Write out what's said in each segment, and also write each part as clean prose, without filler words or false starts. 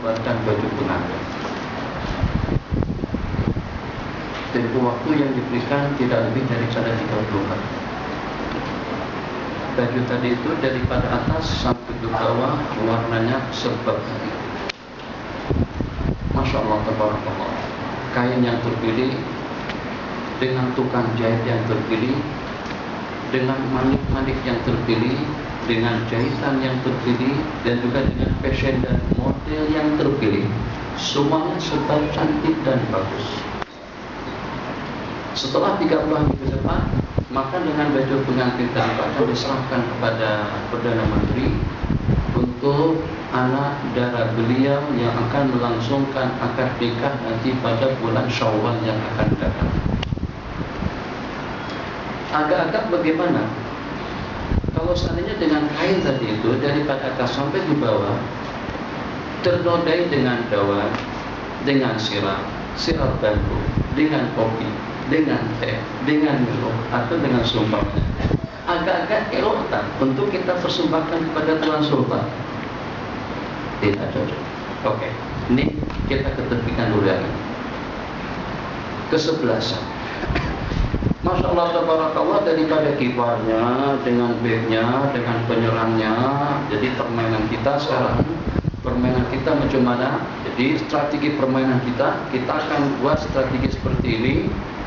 bahkan baju pengantin. Tempo waktu yang diberikan tidak lebih daripada 30 hari. Baju tadi itu daripada atas sampai ke bawah warnanya serba putih. Masya Allah, tabarakallah. Kain yang terpilih, dengan tukang jahit yang terpilih, dengan manik-manik yang terpilih, dengan jahitan yang terpilih, dan juga dengan fashion dan model yang terpilih. Semuanya serba cantik dan bagus. Setelah 30 hari ke depan, maka dengan baju pengantin tadi akan diserahkan kepada Perdana Menteri untuk anak dara beliau yang akan melangsungkan akad nikah nanti pada bulan Syawal yang akan datang. Agak-agak bagaimana? Kalau seandainya dengan kain tadi itu daripada atas sampai di bawah ternodai dengan daun, dengan sirap bambu, dengan kopi, dengan teh, dengan minum atau dengan sumpahnya, agak-agak elok tak untuk kita persembahkan kepada Tuan Sultan? Tidak cocok. Oke, ini kita ketepikan dulu ya. Kesebelasan. Masya Allah, tabarakallah, daripada kibarnya, dengan bagnya, dengan penyerangnya. Jadi permainan kita sekarang, permainan kita macam mana? Jadi strategi permainan kita akan buat strategi seperti ini: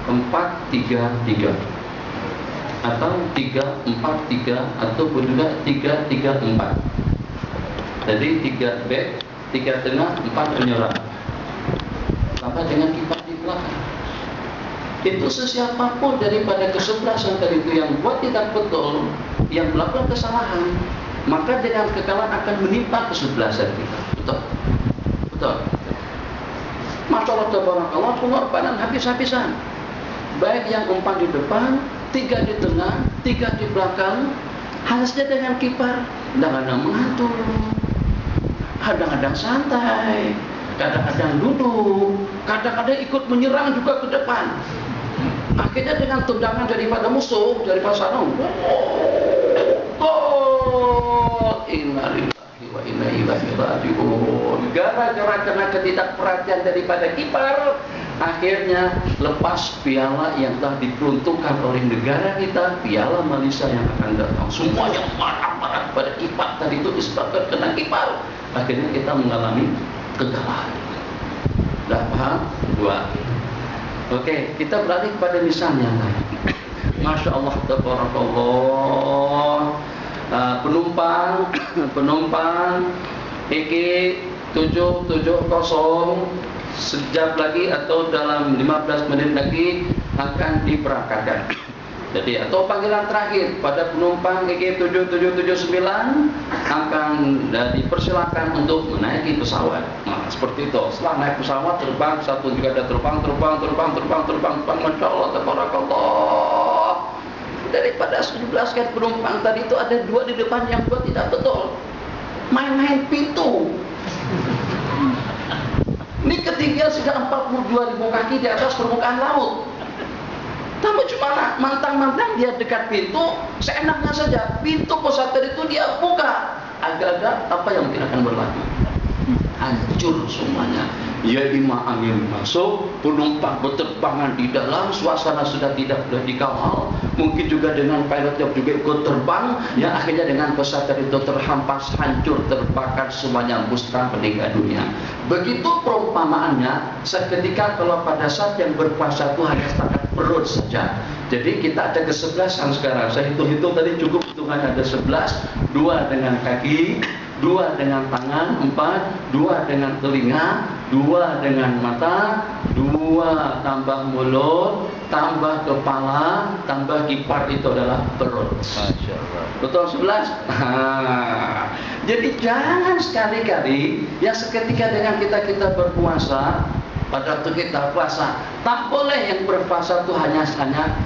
4-3-3 atau 3-4-3 ataupun juga 3-3-4. Jadi 3 back, 3 tengah, 4 penyerang, tambah dengan kipas di belakang. Itu sesiapapun daripada kesebelasan tadi itu yang buat tidak betul, yang melakukan kesalahan, maka dengan kekalahan akan menimpa kesebelasan kita. Betul? Betul? Masya Allah, tabarakallah, pengorbanan habis-habisan. Baik yang 4 di depan, 3 di tengah, 3 di belakang, hasilnya dengan kipar. Kadang-kadang mengatur, kadang-kadang santai, kadang-kadang duduk, kadang-kadang ikut menyerang juga ke depan. Akhirnya dengan tendangan daripada musuh, daripada sana, gol! Innalillahi wa inna ilaihi raji'un. Gara-gara karena ketidakperhatian daripada kiper, akhirnya lepas piala yang telah diperuntukkan oleh negara kita, piala Malaysia yang akan datang. Semuanya marah-marah pada kiper tadi itu disebabkan kena kiper. Akhirnya kita mengalami kekalahan. Dah paham? 2. Oke, kita beralih kepada misalnya yang lain. Masya Allah, tabarakallah. Penumpang EK 770 sejak lagi atau dalam 15 menit lagi akan diberangkatkan. Jadi atau panggilan terakhir pada penumpang EK 7779 akan dipersilakan untuk menaiki pesawat. Nah, seperti itu. Setelah naik pesawat, terbang satu juga ada terbang. Masya Allah, tabarakallah. Daripada 17 kan penumpang tadi itu ada 2 di depan yang buat tidak betul. Main-main pintu. Ini ketinggian sudah 42.000 kaki di atas permukaan laut. Tapi cuma mantang-mantang dia dekat pintu, seenaknya saja. Pintu pesawat itu dia buka. Agak-agak apa yang mungkin akan berlaku? Hancur semuanya. Ya, lima angin masuk, penumpang berterbangan di dalam, suasana sudah tidak boleh dikawal. Mungkin juga dengan pilot yang juga ikut terbang, yang akhirnya dengan pesawat itu terhampas, hancur, terbakar, semuanya musnah, meninggal dunia. Begitu perumpamaannya, seketika kalau pada saat yang berpuasa itu hanya setakat perut saja. Jadi kita ada kesebelasan sekarang. Saya hitung-hitung tadi cukup hitungannya ada 11, 2 dengan kaki, 2 dengan tangan, 4, 2 dengan telinga, 2 dengan mata, 2 tambah mulut, tambah kepala, tambah kipar, itu adalah perut. Masya Allah. Betul 11? Jadi jangan sekali-kali ya seketika dengan kita berpuasa, pada waktu kita puasa, tak boleh yang berpuasa itu hanya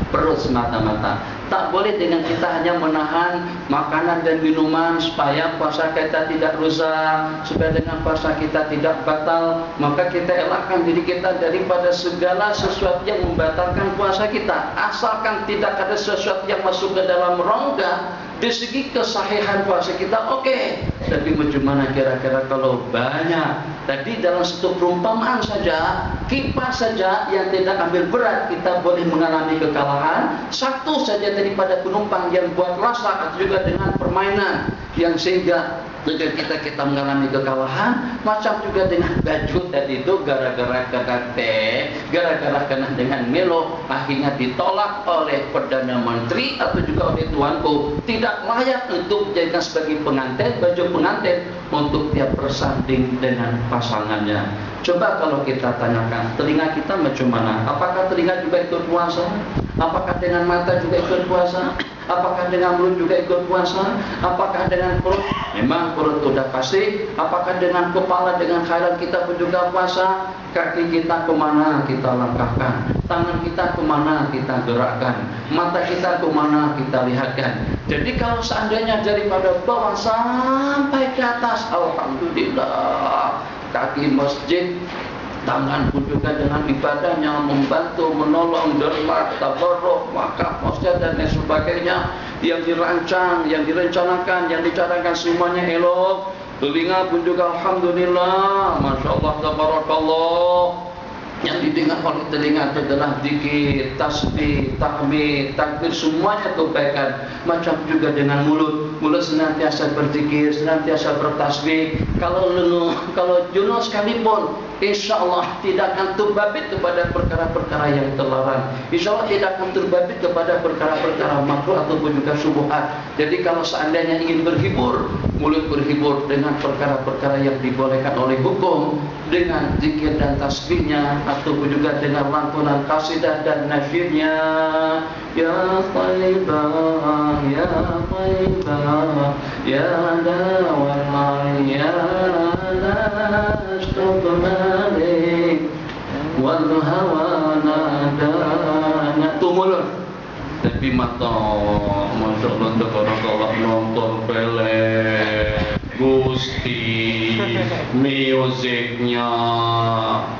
perut semata-mata. Tak boleh dengan kita hanya menahan makanan dan minuman supaya puasa kita tidak rusak, supaya dengan puasa kita tidak batal. Maka kita elakkan diri kita daripada segala sesuatu yang membatalkan puasa kita. Asalkan tidak ada sesuatu yang masuk ke dalam rongga di segi kesahihan puasa kita, oke. Tapi bagaimana kira-kira kalau banyak? Tadi dalam satu perumpamaan saja, kipas saja yang tidak ambil berat, kita boleh mengalami kekalahan. Satu saja daripada penumpang yang buat rasa atau juga dengan permainan yang sehingga kita mengalami kekalahan. Macam juga dengan baju tadi itu, gara-gara kena teh, gara-gara kena dengan Melo, akhirnya ditolak oleh Perdana Menteri atau juga oleh tuanku, tidak layak untuk dijadikan sebagai pengantin, baju pengantin untuk dia bersanding dengan pasangannya. Coba kalau kita tanyakan, telinga kita macam mana? Apakah telinga juga ikut puasa? Apakah dengan mata juga ikut puasa? Apakah dengan mulut juga ikut puasa? Apakah dengan perut? Memang perut sudah pasti. Apakah dengan kepala, dengan khayalan kita pun juga puasa? Kaki kita kemana kita langkahkan? Tangan kita kemana kita gerakkan? Mata kita kemana kita lihatkan? Jadi kalau seandainya daripada bawah sampai ke atas, alhamdulillah, kaki masjid, tangan pun juga dengan ibadahnya membantu, menolong, dermat, tabarruk, wakaf, masjid dan lain sebagainya yang dirancang, yang direncanakan, yang dicarangkan semuanya elok. Telinga pun juga alhamdulillah, masya Allah, tabarakallah. Yang didengar oleh telinga itu adalah zikir, tasbih, tahmid, takbir, semuanya kebaikan. Macam juga dengan mulut, mulut senantiasa berzikir, senantiasa bertasbih. Kalau lenguh, kalau jenuh sekalipun, insya Allah tidak akan terbabit kepada perkara-perkara yang terlarang. Insya Allah tidak akan terbabit kepada perkara-perkara makruh ataupun juga syubhat. Jadi kalau seandainya ingin berhibur, mulut berhibur dengan perkara-perkara yang dibolehkan oleh hukum, dengan zikir dan tasbihnya, ataupun juga dengan lantunan qasidah dan nasyidnya. Ya Taibah, Ya Taibah, Ya Dawal, Ya Nastaqbalik, Wal Hawa Nadana. Itu mulut. Tapi mata, masya Allah, tabarakallah, nonton film Gusti, musiknya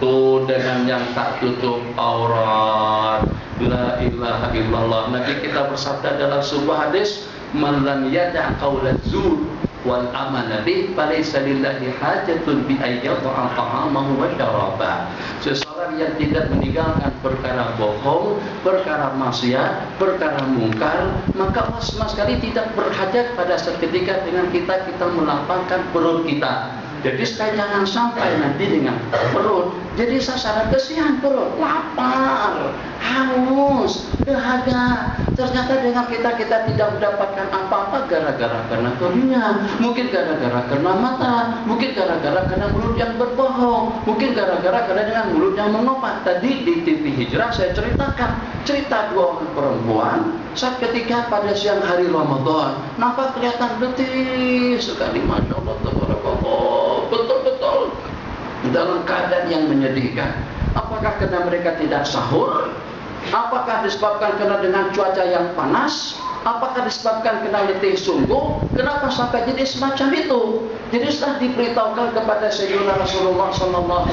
tuh dengan yang tak tutup aurat. La ilaha illallah. Nabi kita bersabda dalam sebuah hadis, man lam yada' qawla zur wal amala bih falaysa lillahi hajatun bi ayyadha ta'amahu wa syarabah. Seseorang yang tidak meninggalkan perkara bohong, perkara maksiat, perkara mungkar, maka Allah sama sekali tidak berhajat pada seketika dengan kita melapangkan perut kita. Jadi supaya jangan sampai nanti dengan perut jadi sasaran kesian, perut lapar, haus, dahaga. Ternyata dengan kita tidak mendapatkan apa-apa gara-gara karena dunia, mungkin gara-gara karena mata, mungkin gara-gara karena mulut yang berbohong, mungkin gara-gara karena dengan mulut yang mengopat. Tadi di TV Hijrah saya ceritakan cerita dua orang perempuan saat ketika pada siang hari Ramadan nampak kelihatan letih sekali, masya Allah, tabarakallah, betul-betul dalam keadaan yang menyedihkan. Apakah karena mereka tidak sahur? Apakah disebabkan karena dengan cuaca yang panas? Apakah disebabkan karena letih sungguh? Kenapa sampai jadi semacam itu? Jadi setelah diberitahukan kepada Sayyidina Rasulullah SAW,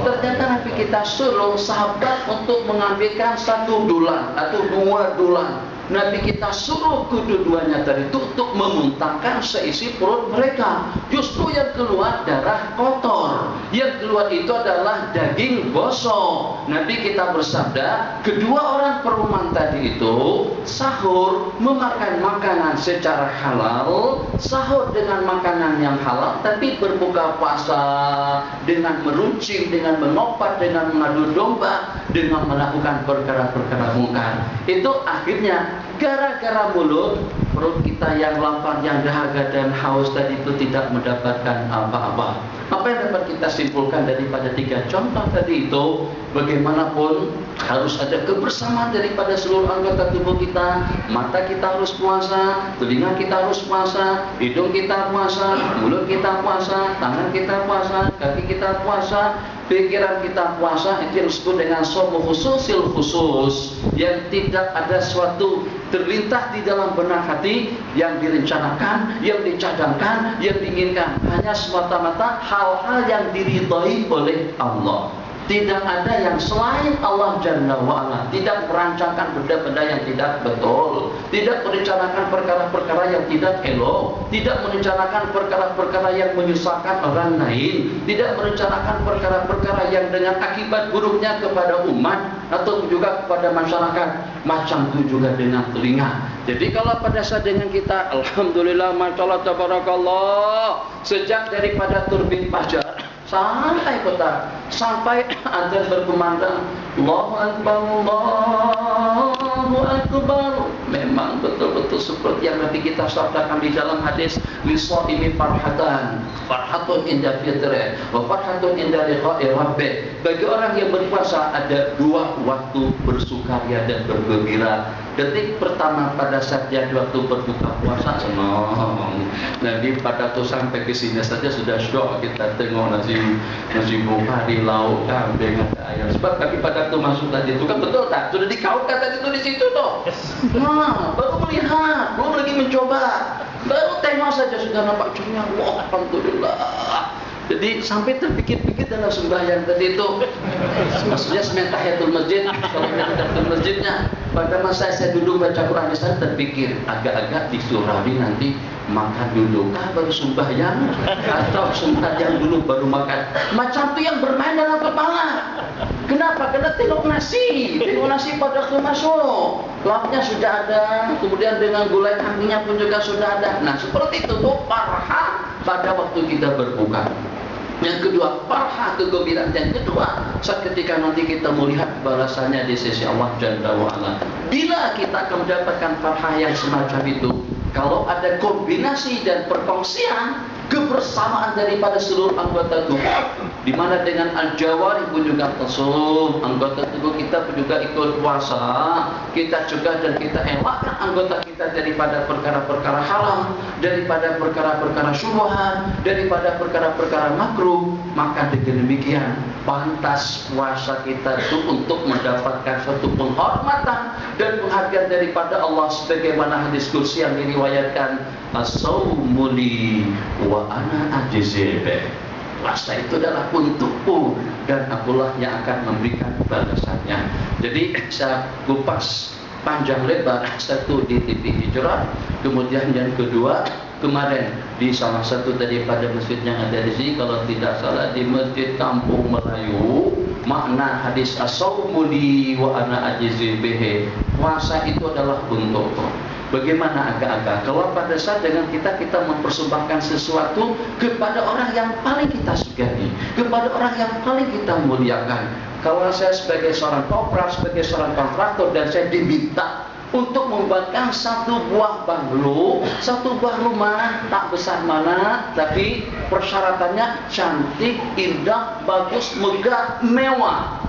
ternyata Nabi kita suruh sahabat untuk mengambilkan satu dulan atau dua dulan. Nabi kita suruh kedua-duanya tadi itu untuk memuntahkan seisi perut mereka. Justru yang keluar darah kotor, yang keluar itu adalah daging bosok. Nabi kita bersabda, kedua orang perempuan tadi itu sahur memakan makanan secara halal, sahur dengan makanan yang halal, tapi berbuka puasa dengan meruncing, dengan mengopat, dengan mengadu domba, dengan melakukan perkara-perkara mungkar. Itu akhirnya gara-gara mulut, perut kita yang lapar, yang dahaga dan haus tadi itu tidak mendapatkan apa-apa. Apa yang dapat kita simpulkan daripada tiga contoh tadi itu, bagaimanapun harus ada kebersamaan daripada seluruh anggota tubuh kita. Mata kita harus puasa, telinga kita harus puasa, hidung kita puasa, mulut kita puasa, tangan kita puasa, kaki kita puasa, pikiran kita puasa. Itu yang disebut dengan somo khususil khusus, yang tidak ada suatu terlintas di dalam benak hati yang direncanakan, yang dicadangkan, yang diinginkan, hanya semata-mata hal-hal yang diridhai oleh Allah. Tidak ada yang selain Allah Jalla wa'ala. Tidak merancangkan benda-benda yang tidak betul. Tidak merencanakan perkara-perkara yang tidak elok. Tidak merencanakan perkara-perkara yang menyusahkan orang lain. Tidak merencanakan perkara-perkara yang dengan akibat buruknya kepada umat atau juga kepada masyarakat. Macam itu juga dengan telinga. Jadi kalau pada saat dengan kita, alhamdulillah, masyaAllah, tabarakallah, sejak daripada terbit fajar sampai petang, sampai azan berkumandang, Allahu Akbar, Allahu Akbar. Memang betul-betul seperti yang Nabi kita sabdakan di dalam hadis, lisa'imi farhatan, farhatun inda fitrih, wa farhatun inda liqa'i rabbih. Bagi orang yang berpuasa ada dua waktu bersukaria dan bergembira. Detik pertama pada saat dia waktu berbuka puasa, senang. Nanti pada tuh sampai ke sini saja sudah syok kita tengok nasi bukhari, lauk, kambing, ada ayam. Sebab kami pada tuh masuk tadi itu kan betul tak? Sudah dikautkan tadi itu di situ toh. Nah, baru melihat, belum lagi mencoba. Baru tengok saja sudah nampak curnya. Wah, alhamdulillah. Jadi sampai terpikir-pikir dalam sembahyang tadi itu, maksudnya semen tahiyatul masjid, kalau tahiyatul masjidnya, pada masa saya duduk baca Quran di sana terpikir, agak-agak disurari nanti makan dulu, baru sembahyang, atau sembahyang dulu baru makan. Macam itu yang bermain dalam kepala. Kenapa? Karena tengok nasi pada waktu masuk, lauknya sudah ada, kemudian dengan gulai kambingnya pun juga sudah ada. Nah seperti itu tuh farha pada waktu kita berbuka. Yang kedua, farha, kegembiraan. Yang kedua, saat ketika nanti kita melihat balasannya di sisi Allah Jalla wa'ala. Bila kita akan mendapatkan farha yang semacam itu, kalau ada kombinasi dan perkongsian kebersamaan daripada seluruh anggota tubuh, di mana dengan al-jawari pun juga tasum, anggota tubuh kita pun juga ikut puasa, kita cegah dan kita elakkan anggota kita daripada perkara-perkara haram, daripada perkara-perkara syubhat, daripada perkara-perkara makruh, maka dengan demikian pantas puasa kita itu untuk mendapatkan suatu penghormatan dan penghargaan daripada Allah, sebagaimana hadis kursi yang diriwayatkan, as-sawmu li wa ana ajzi bih. Puasa itu adalah untukku dan akulah yang akan memberikan balasannya. Jadi saya kupas panjang lebar, satu di TV Hijrah, kemudian yang kedua kemarin di salah satu daripada masjid yang ada di sini, kalau tidak salah di Masjid Kampung Melayu, makna hadis as-sawmu li wa ana ajzi bih. Puasa itu adalah untukku. Bagaimana agak-agak kalau pada saat dengan kita mempersembahkan sesuatu kepada orang yang paling kita sukai, kepada orang yang paling kita muliakan. Kalau saya sebagai seorang kopral, sebagai seorang kontraktor, dan saya diminta untuk membuatkan satu buah banglo, satu buah rumah, tak besar mana, tapi persyaratannya cantik, indah, bagus, megah, mewah.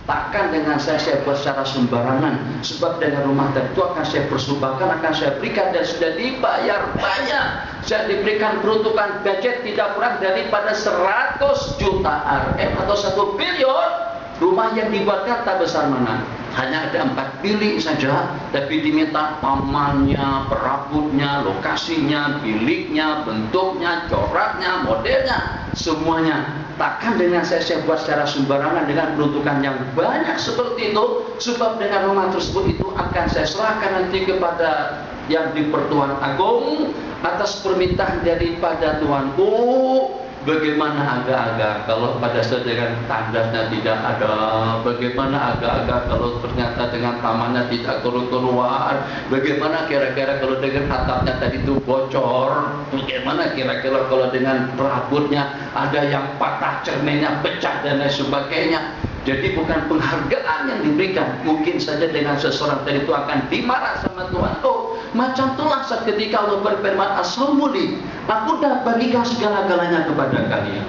Takkan dengan saya buat secara sembarangan, sebab dengan rumah itu akan saya persembahkan, akan saya berikan dan sudah dibayar banyak. Saya diberikan peruntukan budget tidak kurang daripada 100 juta RM atau 1 bilion. Rumah yang dibuatkan tak besar mana, hanya ada 4 bilik saja, tapi diminta tamannya, perabotnya, lokasinya, biliknya, bentuknya, coraknya, modelnya, semuanya. Takkan dengan saya buat secara sembarangan dengan peruntukan yang banyak seperti itu, sebab dengan rumah tersebut itu akan saya serahkan nanti kepada yang di Pertuan Agung atas permintaan daripada Tuanku. Bagaimana agak-agak kalau pada saat dengan tandasnya tidak ada, bagaimana agak-agak kalau ternyata dengan tamannya tidak keluar, bagaimana kira-kira kalau dengan atapnya tadi itu bocor, bagaimana kira-kira kalau dengan perabotnya ada yang patah, cerminnya pecah dan lain sebagainya. Jadi bukan penghargaan yang diberikan, mungkin saja dengan seseorang tadi itu akan dimarah sama Tuhan. Oh, macam itulah saat ketika Allah berfirman, as-sawmu li, aku dah bagikan segala-galanya kepada kalian.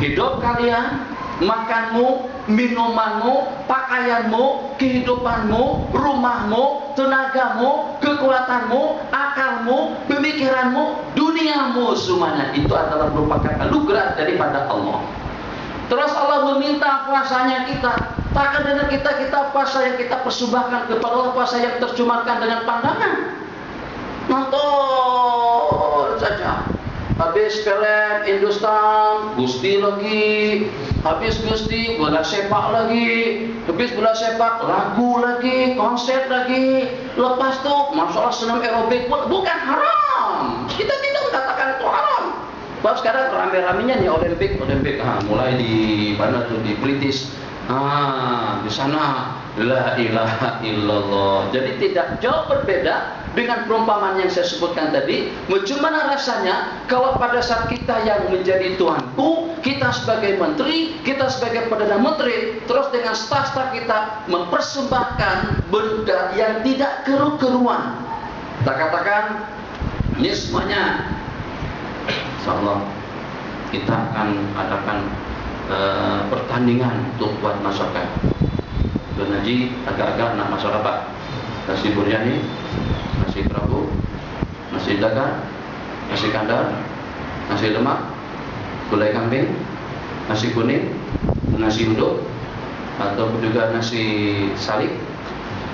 Hidup kalian, makanmu, minumanmu, pakaianmu, kehidupanmu, rumahmu, tenagamu, kekuatanmu, akalmu, pemikiranmu, duniamu, semuanya itu adalah merupakan anugerah daripada Allah. Terus Allah meminta puasanya kita. Takkan dengan kita puasa yang kita persembahkan kepada Allah, puasa yang tercumarkan dengan pandangan, nonton saja. habis film Hindustan, Gusti lagi, habis Gusti bola sepak lagi, habis bola sepak lagu lagi, konser lagi, lepas tuh masalah senam aerobik pun bukan haram. Kita tidak mengatakan itu haram. Sebab sekarang rame-ramenya nih Olimpik, mulai di mana tuh di British, di sana la ilaha illallah. Jadi tidak jauh berbeda dengan perumpamaan yang saya sebutkan tadi. Bagaimana rasanya kalau pada saat kita yang menjadi tuanku, kita sebagai menteri, kita sebagai perdana menteri, terus dengan staf-staf kita mempersembahkan benda yang tidak keru-keruan. Kita katakan ini semuanya, insyaallah kita akan adakan pertandingan untuk buat masakan. Tuan Haji agak-agak nak masak apa? Nasi biryani, nasi kerabu, nasi datar, nasi kandar, nasi lemak, gulai kambing, nasi kuning, nasi uduk, atau juga nasi salib,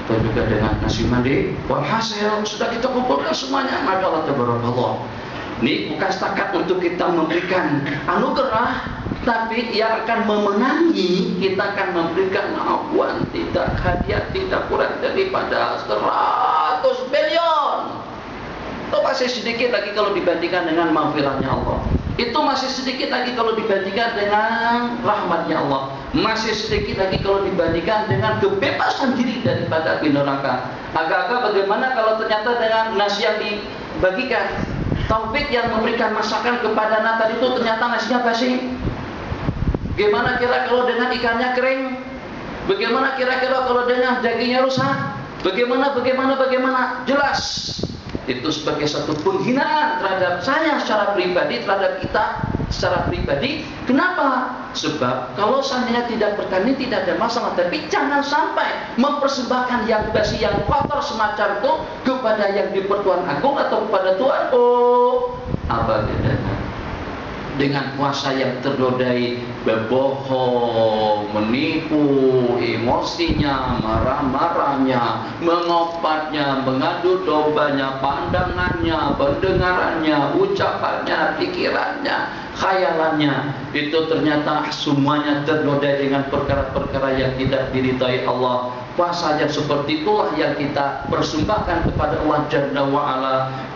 atau juga dengan nasi mandi. Walhasil sudah kita kumpulkan semuanya. Maka Allah tabarakallah. Ini bukan setakat untuk kita memberikan anugerah, tapi yang akan memenangi kita akan memberikan apuan, tidak hadiah, tidak kurang daripada 100 bilion. Itu masih sedikit lagi kalau dibandingkan dengan maghfirahnya Allah. Itu masih sedikit lagi kalau dibandingkan dengan rahmatnya Allah. Masih sedikit lagi kalau dibandingkan dengan kebebasan diri daripada api neraka. Agak-agak bagaimana kalau ternyata dengan nasi yang dibagikan, Taufik yang memberikan masakan kepada Nathan itu ternyata nasinya basi. Bagaimana kira kalau dengan ikannya kering? Bagaimana kira-kira kalau dengan dagingnya rusak? Bagaimana? Jelas itu sebagai satu penghinaan terhadap saya secara pribadi, terhadap kita secara pribadi. Kenapa? Sebab kalau seandainya tidak bertani tidak ada masalah, tapi jangan sampai mempersembahkan yang basi, yang kotor semacam itu kepada yang di Pertuan Agung atau kepada Tuanku. Apa bedanya dengan puasa yang ternodai berbohong, menipu, emosinya, marah-marahnya, mengopatnya, mengadu dombanya, pandangannya, pendengarannya, ucapannya, pikirannya, khayalannya, itu ternyata semuanya ternodai dengan perkara-perkara yang tidak diridhai Allah. Puasa yang seperti itulah yang kita persembahkan kepada Allah Jalla wa'ala.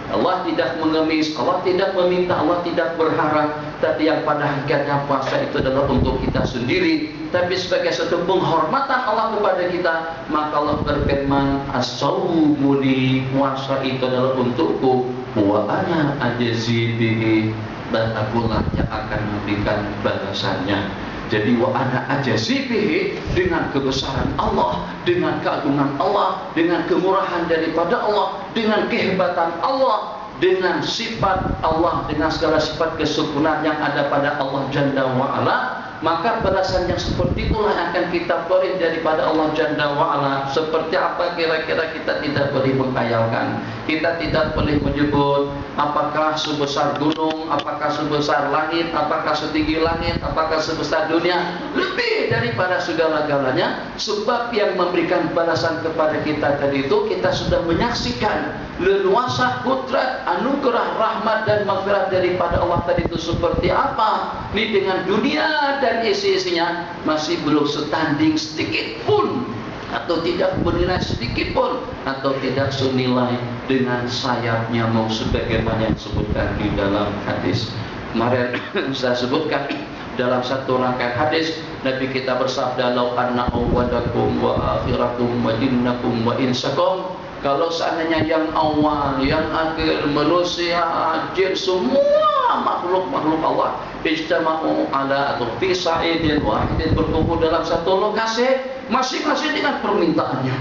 Allah tidak mengemis, Allah tidak meminta, Allah tidak berharap, tapi yang pada hakikatnya puasa itu adalah untuk kita sendiri, tapi sebagai satu penghormatan Allah kepada kita. Maka Allah berfirman, as-saumu li, puasa itu adalah untukku, wa ana ajzi bihi, dan akulah yang akan memberikan balasannya. Jadi wa ana ajzi bihi, dengan kebesaran Allah, dengan keagungan Allah, dengan kemurahan daripada Allah, dengan kehebatan Allah, dengan sifat Allah, dengan segala sifat kesempurnaan yang ada pada Allah Jalla wa'ala. Maka balasan yang seperti itulah yang akan kita peroleh daripada Allah Jalla wa'ala. Seperti apa kira-kira kita tidak boleh menghayalkan. Kita tidak boleh menyebut apakah sebesar gunung, apakah sebesar langit, apakah setinggi langit, apakah sebesar dunia. Lebih daripada segala-galanya, sebab yang memberikan balasan kepada kita tadi itu, kita sudah menyaksikan leluasa kudrat, anugerah, rahmat dan maghfirah daripada Allah tadi itu seperti apa. Ini dengan dunia dan isi-isinya masih belum setanding sedikit pun, atau tidak bernilai sedikit pun, atau tidak senilai dengan sayapnya mau sebagaimana yang disebutkan di dalam hadis. Kemarin saya sebutkan dalam satu rangkaian hadis, Nabi kita bersabda, "Lau anna awwalakum wa akhirakum wa jinnakum wa insakum." Kalau seandainya yang awal, yang akhir, manusia, jin, semua makhluk-makhluk Allah ijtama'u ala atau fi sa'idin wahidin, berkumpul dalam satu lokasi, masing-masing dengan permintaannya.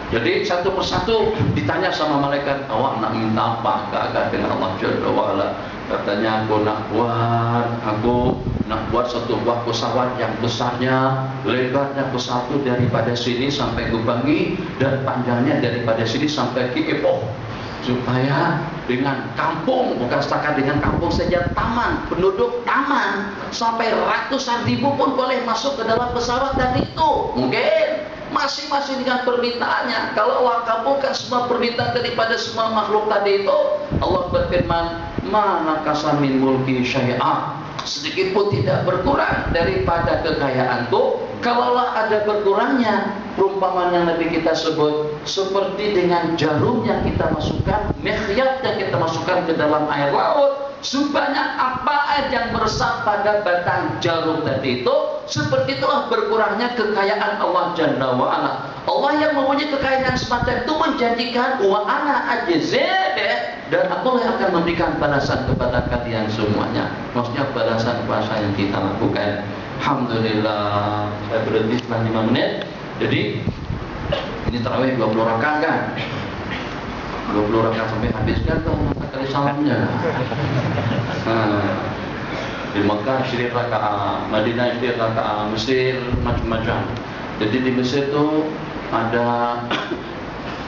Jadi satu persatu ditanya sama malaikat, awak nak minta apa? Kagak dengan Allah Jalla wa'ala. Katanya aku nak buat satu buah pesawat yang besarnya, lebarnya pesawat itu daripada sini sampai ke Bangi, dan panjangnya daripada sini sampai ke Ipoh, supaya dengan kampung, bukan setakat dengan kampung saja, taman, penduduk taman sampai ratusan ribu pun boleh masuk ke dalam pesawat tadi itu. Mungkin masing-masing dengan permintaannya. Kalau Allah kabulkan semua permintaan daripada semua makhluk tadi itu, Allah berfirman, mana kasamin mulki syai'ah, sedikit pun tidak berkurang daripada kekayaanku. Kalaulah ada berkurangnya, perumpamaan yang Nabi kita sebut seperti dengan jarum yang kita masukkan, mikhyat yang kita masukkan ke dalam air laut. Sebanyak apa air yang meresap pada batang jarum tadi itu, seperti itulah berkurangnya kekayaan Allah Jalla wa Ala. Allah yang mempunyai kekayaan semacam itu menjanjikan wa ana ajzid, dan aku yang akan memberikan balasan kepada kalian semuanya. Maksudnya balasan puasa yang kita lakukan. Alhamdulillah, saya berhenti setelah 5 menit. Jadi ini tarawih 20 rakaat kan? 20 rakaat sampai habis kan tuh masa kali salamnya. Di Mekah 10 rakaat, Madinah 10 rakaat, Mesir macam-macam. Jadi di Mesir tuh ada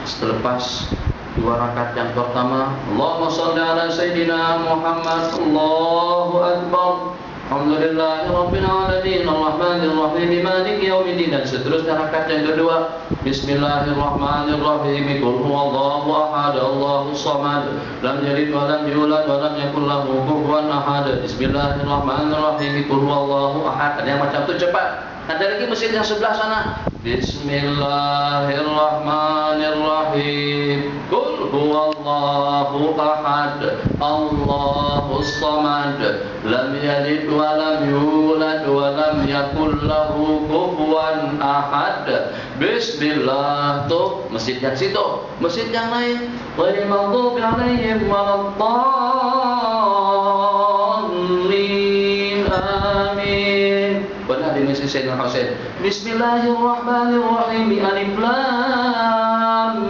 selepas 2 rakaat yang pertama, Allahumma shalli ala Sayyidina Muhammad, Allahu Akbar, Alhamdulillahi Rabbil Alamin, Ar-Rahmanir Rahim, Maliki Yaumiddin. Dan seterusnya rakaat yang kedua, Bismillahirrahmanirrahim, Qul huwallahu ahad, Allahus samad, lam yalid wa lam yulad wa lam yakul lahu kufuwan ahad. Bismillahirrahmanirrahim, Qul huwallahu ahad. Ada yang macam tu cepat. Ada lagi masjid yang sebelah sana. Bismillahirrahmanirrahim, Qul huwallahu ahad, Allahus samad, lam yalid wa lam yulad wa lam yakul lahu kufuwan ahad. Bismillah. Tuh masjid yang situ. Masjid yang lain, ghairil maghdubi alaihim waladdallin, amin. Benar di masjid Sayyidina Husain. Bismillahirrahmanirrahim, alif lam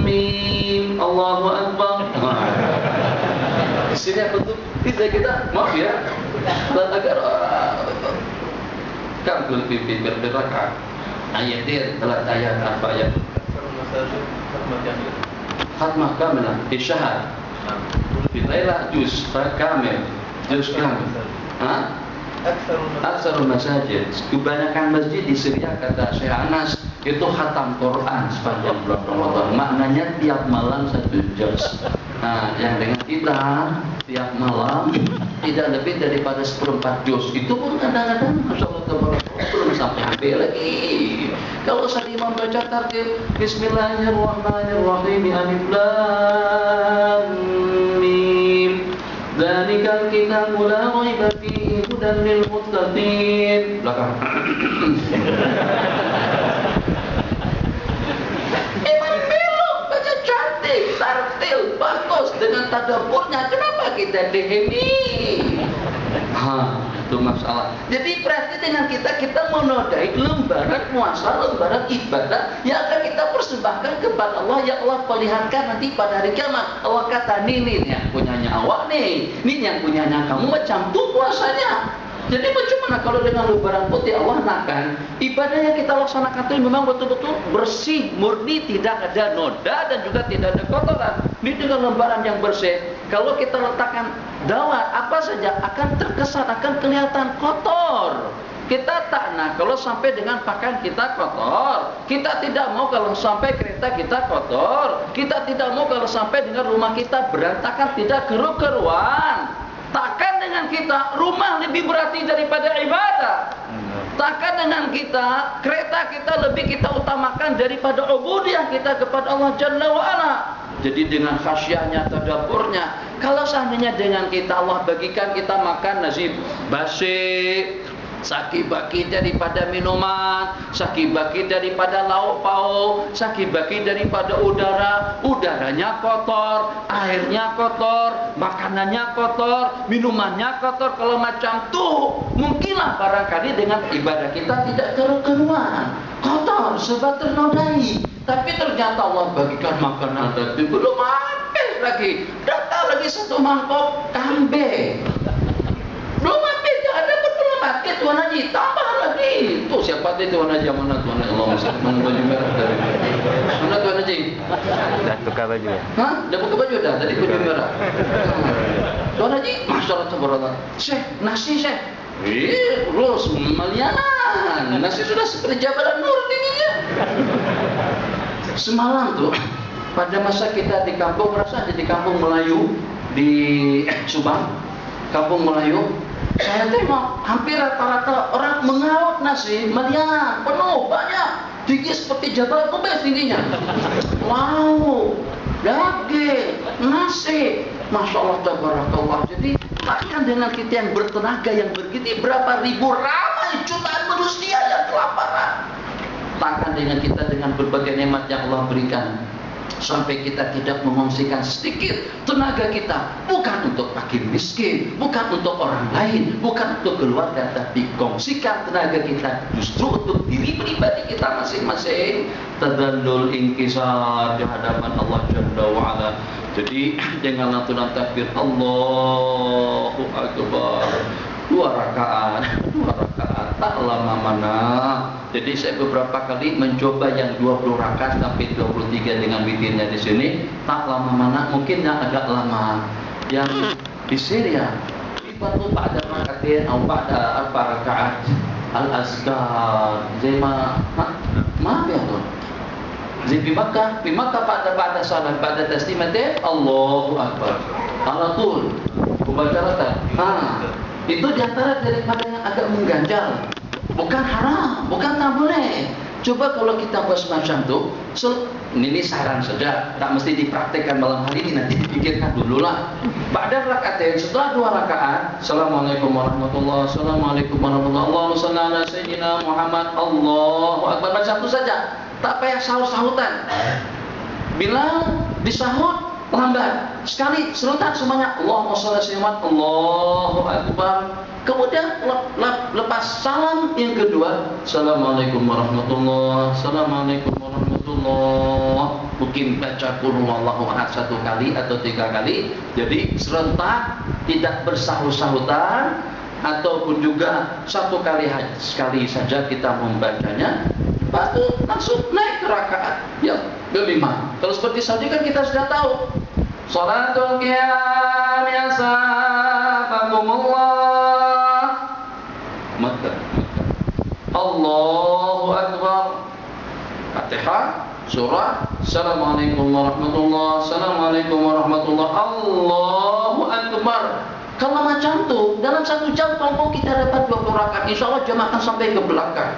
mim, Allahu Akbar. Sini betul. Kita maaf ya. Dan agar kan lebih berdekat. Ayatir telah ayat apa ayat? Khatmah kamilah isyahad. Bilailah juz kamil. Juz kamil. Aksarul masajid, kebanyakan masjid di Syria, kata Syekh Anas, itu khatam Quran sepanjang bulan Ramadan. Maknanya tiap malam 1 juz. Nah, yang dengan kita tiap malam tidak lebih daripada 1/4 juz. Itu pun kadang-kadang masyaallah belum sampai habis lagi. Kalau saya imam baca tartil Bismillahirrahmanirrahim, alif lam mim, dzalikal kitabu la raiba fihi hudan lil muttaqin. Belakang. Imam belok baca cantik, tartil bagus dengan tadabburnya. Kenapa kita dihemi? Itu masalah. Jadi berarti dengan kita menodai lembaran puasa, lembaran ibadah yang akan kita persembahkan kepada Allah, yang Allah perlihatkan nanti pada hari kiamat. Allah kata, nih yang punyanya awak nih, yang punyanya kamu macam tuh puasanya. Jadi bagaimana kalau dengan lembaran putih Allah nakkan ibadah yang kita laksanakan itu memang betul-betul bersih, murni, tidak ada noda dan juga tidak ada kotoran. Ini dengan lembaran yang bersih. Kalau kita letakkan dawat apa saja akan terkesan, akan kelihatan kotor. Kita tak nak kalau sampai dengan pakaian kita kotor. Kita tidak mau kalau sampai kereta kita kotor. Kita tidak mau kalau sampai dengan rumah kita berantakan, tidak keru-keruan. Takkan dengan kita rumah lebih berarti daripada ibadah. Takkan dengan kita kereta kita lebih kita utamakan daripada ubudiyah kita kepada Allah Jalla wa Ala. Jadi dengan khasyahnya, tadabburnya, kalau seandainya dengan kita Allah bagikan kita makan nasi basi, sakit-baki daripada minuman, sakit-baki daripada lauk pauk, sakit-baki daripada udara, udaranya kotor, airnya kotor, makanannya kotor, minumannya kotor. Kalau macam tuh, mungkinlah barangkali dengan ibadah kita tidak keru-keruan, kotor, sebab ternodai. Tapi ternyata Allah bagikan makanan tadi belum habis lagi, datang lagi 1 mangkok kambing. Belum habis, ada belum habis Tuan Haji, tambah lagi. Tuh siapa itu Tuan Haji? Mana Tuan Haji? Allah mana baju merah dari mana Tuan Haji? Dah tukar baju ya? Hah? Dah buka baju dah, tadi baju merah. Tuan Haji, Masya Allah tabarakallah. Syekh, nasi Syekh. Terus melianan. Nasi sudah seperti Jabal Nur dinginnya. Semalam tuh pada masa kita di kampung, rasanya di kampung Melayu, di Subang, Kampung Melayu, saya tengok hampir rata-rata orang mengaut nasi Madian penuh banyak, tinggi seperti Jabal Qubais tingginya. Wow, daging, nasi, masya Allah, tabarakallah. Jadi bahkan dengan kita yang bertenaga yang begitu, berapa ribu ramai jutaan manusia yang kelaparan, bahkan dengan kita dengan berbagai nikmat yang Allah berikan, sampai kita tidak mengungsikan sedikit tenaga kita, bukan untuk fakir miskin, bukan untuk orang lain, bukan untuk keluarga, tapi kongsikan tenaga kita justru untuk diri pribadi kita masing-masing. Tadallul inkisar di hadapan Allah Jalla wa'ala. Jadi janganlah tunang takbir Allahu Akbar 2 rakaat tak lama mana. Jadi saya beberapa kali mencoba yang 20 rakaat sampai 23 dengan witirnya di sini, tak lama mana, mungkin yang agak lama. Yang di Syria itu pada rakaat atau pada 4 rakaat al-azkar zema maaf ya tuh. Di Makkah pada salat pada taslimat Allahu Akbar ala tul mubasharatan. Itu diantara daripada yang agak mengganjal. Bukan haram, bukan tak boleh. Coba kalau kita buat semacam itu, ini saran saja, tak mesti dipraktekkan malam hari ini, nanti dipikirkan dulu lah. Ba'da rakaatain, setelah 2 rakaat, Assalamualaikum warahmatullahi wabarakatuh, Assalamualaikum warahmatullahi wabarakatuh, Allahumma shalli ala sayyidina Muhammad, Allahu Akbar, macam itu saja. Tak payah sahut-sahutan. Bilang disahut lambat, sekali serentak semuanya Allahumma shalli ala sayyidina Muhammad, Allahu Akbar. Kemudian lepas salam yang kedua, Assalamualaikum warahmatullahi wabarakatuh, Assalamualaikum warahmatullahi wabarakatuh. Mungkin baca qul huwallahu ahad 1 kali atau 3 kali. Jadi serentak, tidak bersahut-sahutan, ataupun juga 1 kali sekali saja kita membacanya. Baru langsung naik ke rakaat yang kelima. Kalau seperti tadi kan kita sudah tahu. Sholatul qiyam ya sahabakumullah. Maka Allahu Akbar. Fatihah, surah, Assalamualaikum warahmatullahi wabarakatuh, Assalamualaikum warahmatullahi wabarakatuh, Allahu Akbar. Kalau macam tu, dalam 1 jam kalau kita dapat 20 rakaat, insya Allah jamaahkan sampai ke belakang.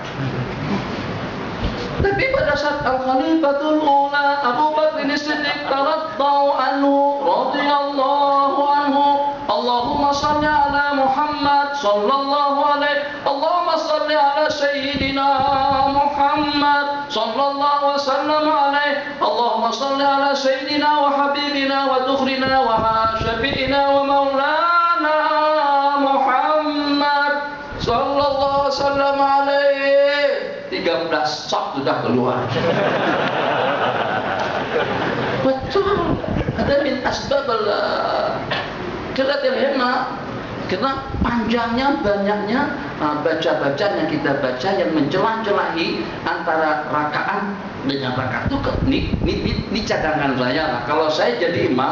Tapi pada saat Al-Khalifatul Ula Abu Bakr As-Siddiq radhiyallahu anhu radhiyallahu anhu, Allahumma shalli ala Muhammad sallallahu alaihi, Allahumma shalli ala sayyidina Muhammad sallallahu wasallam alaihi, Allahumma shalli ala sayyidina wa habibina wa dukhrina wa syafi'ina wa maulana Muhammad sallallahu wasallam alaihi. 13 sok sudah keluar. Betul. Ada min asbab qiratil himma. Karena panjangnya, banyaknya baca-baca yang kita baca yang mencelah-celahi antara rakaat dengan rakaat itu. Ini cadangan saya lah. Kalau saya jadi imam